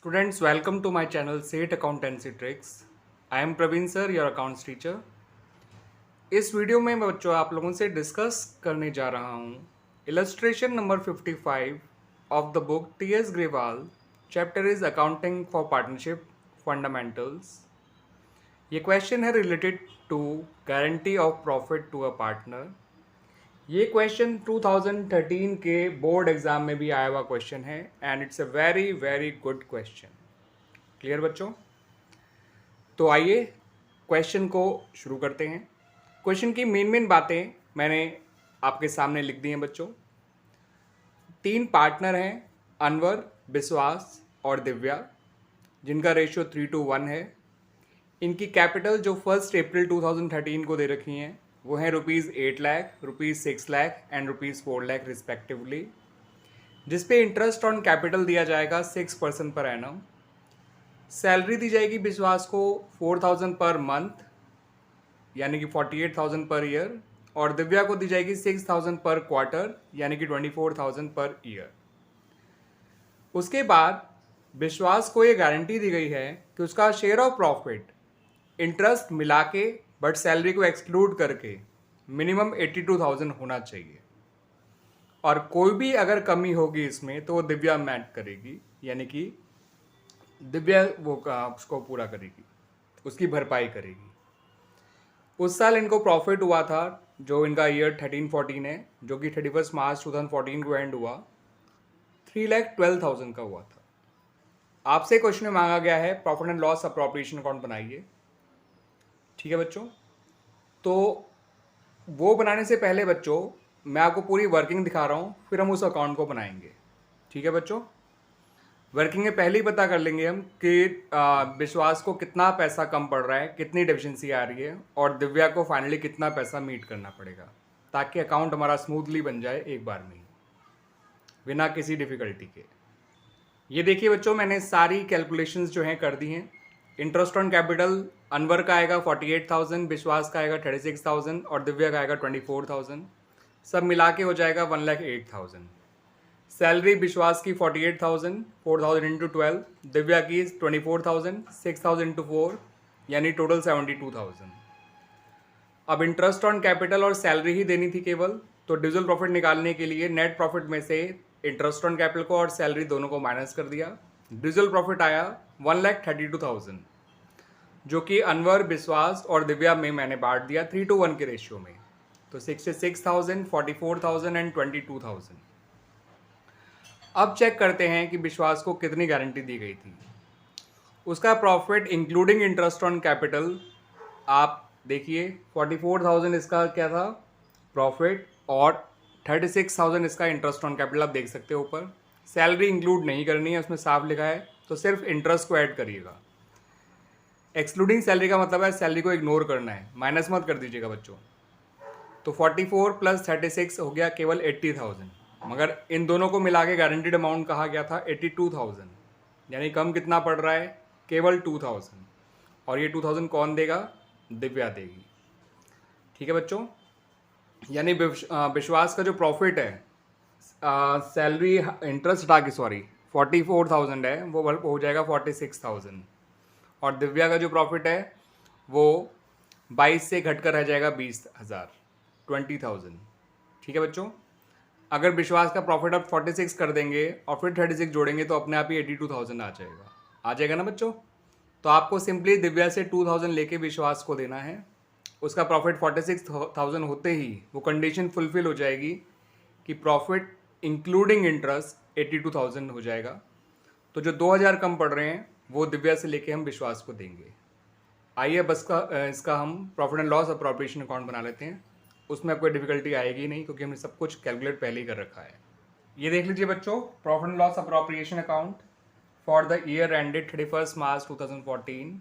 Students, welcome to my channel SATE Accountancy Tricks. I am Praveen sir, your accounts teacher. इस video में मैं बच्चों आप लोगों से डिस्कस करने जा रहा हूँ illustration number 55 of the book T S. Grewal. Chapter is accounting for partnership fundamentals. ये क्वेश्चन है related to guarantee of profit to a partner. ये क्वेश्चन 2013 के बोर्ड एग्जाम में भी आया हुआ क्वेश्चन है and it's a very very good question. Clear बच्चों? तो आइए क्वेश्चन को शुरू करते हैं. क्वेश्चन की मेन बातें मैंने आपके सामने लिख दी हैं बच्चों. 3 पार्टनर हैं, अनवर, विश्वास और दिव्या, जिनका रेशियो 3:1 है. इनकी कैपिटल जो 1 अप्रैल 2013 को दे रखी हैं वो हैं ₹8 लाख, ₹6 लाख एंड ₹4 लाख रिस्पेक्टिवली, जिस पे इंटरेस्ट ऑन कैपिटल दिया जाएगा 6% पर एनम. सैलरी दी जाएगी विश्वास को 4,000 पर मंथ यानी कि 48,000 पर ईयर, और दिव्या को दी जाएगी 6,000 पर क्वार्टर यानी कि 24,000 पर ईयर. उसके बाद विश्वास को ये गारंटी दी गई है कि उसका शेयर ऑफ प्रॉफिट इंटरेस्ट मिला के बट सैलरी को एक्सक्लूड करके मिनिमम 82,000 होना चाहिए, और कोई भी अगर कमी होगी इसमें तो वो दिव्या मैट करेगी, यानी कि दिव्या वो उसको पूरा करेगी, उसकी भरपाई करेगी. उस साल इनको प्रॉफिट हुआ था जो इनका ईयर 13-14 है, जो कि 31 मार्च 2014 को एंड हुआ, 3,12,000 का हुआ था. आपसे क्वेश्चन में मांगा गया है profit and loss appropriation account बनाइए. ठीक है बच्चों? तो वो बनाने से पहले बच्चों मैं आपको पूरी वर्किंग दिखा रहा हूँ, फिर हम उस अकाउंट को बनाएंगे. ठीक है बच्चों? वर्किंग में पहले ही पता कर लेंगे हम कि विश्वास को कितना पैसा कम पड़ रहा है, कितनी डेफिशिएंसी आ रही है, और दिव्या को फाइनली कितना पैसा मीट करना पड़ेगा, ताकि अकाउंट हमारा स्मूथली बन जाए एक बार में ही बिना किसी डिफिकल्टी के. ये देखिए बच्चों, मैंने सारी कैलकुलेशंस जो हैं कर दी हैं. इंटरेस्ट ऑन कैपिटल अनवर का आएगा 48,000, विश्वास का आएगा 36,000 और दिव्या का आएगा 24,000. सब मिला के हो जाएगा 1,08,000. सैलरी विश्वास की 48,000, 4,000 इंटू 12, दिव्या की 24,000, 6,000 इंटू 4 यानी टोटल 72,000. अब इंटरेस्ट ऑन कैपिटल और सैलरी ही देनी थी केवल, तो डिविजिबल प्रॉफिट निकालने के लिए नेट प्रॉफिट में से इंटरेस्ट ऑन कैपिटल को और सैलरी दोनों को माइनस कर दिया. डिविजिबल प्रॉफिट आया 1,32,000, जो कि अनवर, विश्वास और दिव्या में मैंने बांट दिया 3:1 के रेशियो में. तो 66,000, 44,000 एंड 22,000. अब चेक करते हैं कि विश्वास को कितनी गारंटी दी गई थी. उसका profit including interest on capital आप देखिए, 44,000 इसका क्या था प्रॉफिट, और 36,000 इसका इंटरेस्ट ऑन कैपिटल. आप देख सकते हो ऊपर सैलरी इंक्लूड नहीं करनी है, उसमें साफ लिखा है, तो सिर्फ इंटरेस्ट को ऐड करिएगा. एक्सक्लूडिंग सैलरी का मतलब है सैलरी को इग्नोर करना है, माइनस मत कर दीजिएगा बच्चों. तो 44 प्लस 36 हो गया केवल 80,000, मगर इन दोनों को मिला के गारंटीड अमाउंट कहा गया था 82,000, यानी कम कितना पड़ रहा है, केवल 2,000. और ये 2,000 कौन देगा? दिव्या देगी. ठीक है बच्चों? यानी विश्वास का जो प्रॉफिट है, सैलरी इंटरेस्ट हटा के, सॉरी, 44,000 है, वो हो जाएगा 46,000, और दिव्या का जो प्रॉफिट है वो 22 से घटकर रह जाएगा 20,000, 20,000. ठीक है बच्चों? अगर विश्वास का प्रॉफिट आप 46 कर देंगे और फिर 36 जोड़ेंगे तो अपने आप ही 82,000 आ जाएगा ना बच्चों. तो आपको सिंपली दिव्या से 2,000 लेके विश्वास को देना है. उसका प्रॉफिट 46,000 होते ही वो कंडीशन फुलफिल हो जाएगी कि प्रॉफिट इंक्लूडिंग इंटरेस्ट 82,000 हो जाएगा. तो जो 2,000 कम पड़ रहे हैं वो दिव्या से लेके हम विश्वास को देंगे. आइए बस इसका हम profit and loss appropriation account बना लेते हैं. उसमें कोई डिफिकल्टी आएगी नहीं, क्योंकि हमने सब कुछ कैलकुलेट पहले ही कर रखा है. ये देख लीजिए बच्चों, profit and loss appropriation account for the year ended 31 मार्च 2014,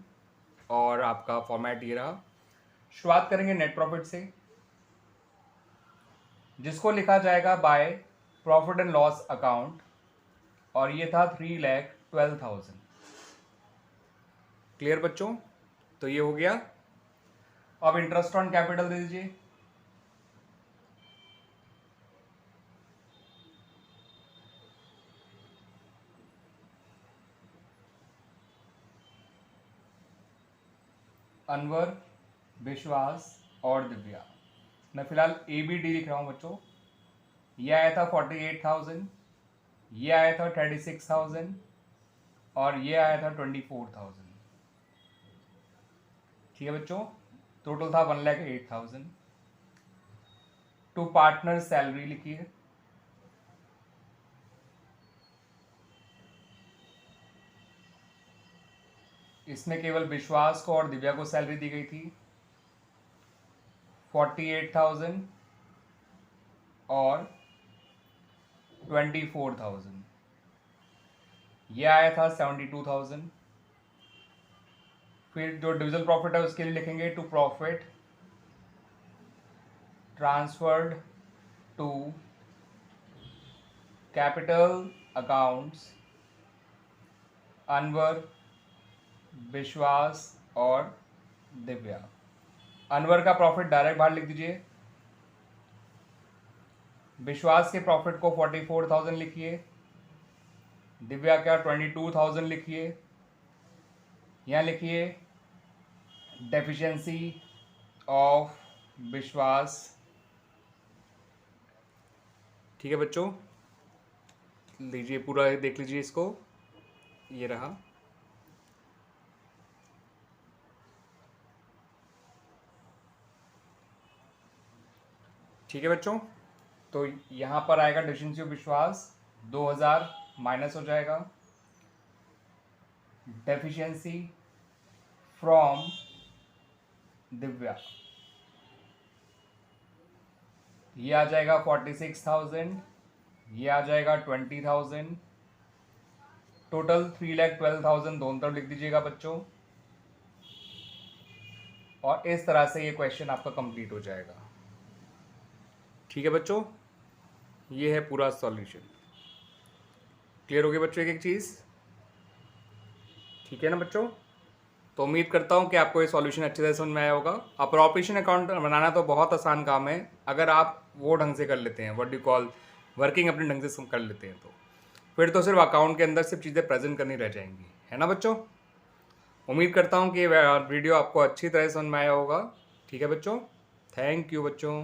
और आपका फॉर्मेट ये रहा. शुरुआत करेंगे नेट प्रॉफिट से, जिसको लिखा जाएगा by profit and loss account, और ये था 3,12,000. क्लियर बच्चों? तो ये हो गया. अब इंटरेस्ट ऑन कैपिटल दे दीजिए. अनवर, विश्वास और दिव्या। मैं फिलहाल ABD लिख रहा हूँ बच्चों। ये आया था 48,000, ये आया था 36,000 और ये आया था 24,000। ठीक है बच्चों, टोटल था 1,08,000। टू पार्टनर सैलरी लिखिए। इसमें केवल विश्वास को और दिव्या को सैलरी दी गई थी 48,000 और 24,000। ये आया था 72,000। फिर जो डिविजन प्रॉफिट है उसके लिए लिखेंगे to profit transferred to capital accounts Anwar, Vishwas और दिव्या। अनवर का प्रॉफिट डायरेक्ट बाहर लिख दीजिए। विश्वास के प्रॉफिट को 44,000 लिखिए। दिव्या का 22,000 लिखिए। यहाँ लिखिए डेफिशिएंसी ऑफ विश्वास। ठीक है बच्चों, लीजिए पूरा देख लीजिए इसको, ये रहा। ठीक है बच्चों, तो यहाँ पर आएगा डेफिशिएंसी ऑफ विश्वास 2,000 माइनस हो जाएगा। डेफिशिएंसी फ्रॉम दिव्या ये आ जाएगा 46,000, ये आ जाएगा 20,000। टोटल 3,12,000 दोनों तरफ लिख दीजिएगा बच्चों। और इस तरह से ये क्वेश्चन आपका कंप्लीट हो जाएगा। ठीक है बच्चों, ये है पूरा सॉल्यूशन। क्लियर हो गया बच्चों एक एक चीज़? ठीक है ना बच्चों? तो उम्मीद करता हूँ कि आपको ये सॉल्यूशन अच्छे से समझ में आया होगा। अब ऑपरेशन अकाउंट बनाना तो बहुत आसान काम है, अगर आप वो ढंग से कर लेते हैं, व्हाट डू कॉल वर्किंग अपने ढंग से कर लेते हैं, तो फिर तो सिर्फ अकाउंट के अंदर सिर्फ चीज़ें प्रेजेंट करनी रह जाएंगी, है ना बच्चों? उम्मीद करता हूँ कि वीडियो आपको अच्छी तरह समझ में आया होगा। ठीक है बच्चों, थैंक यू बच्चों।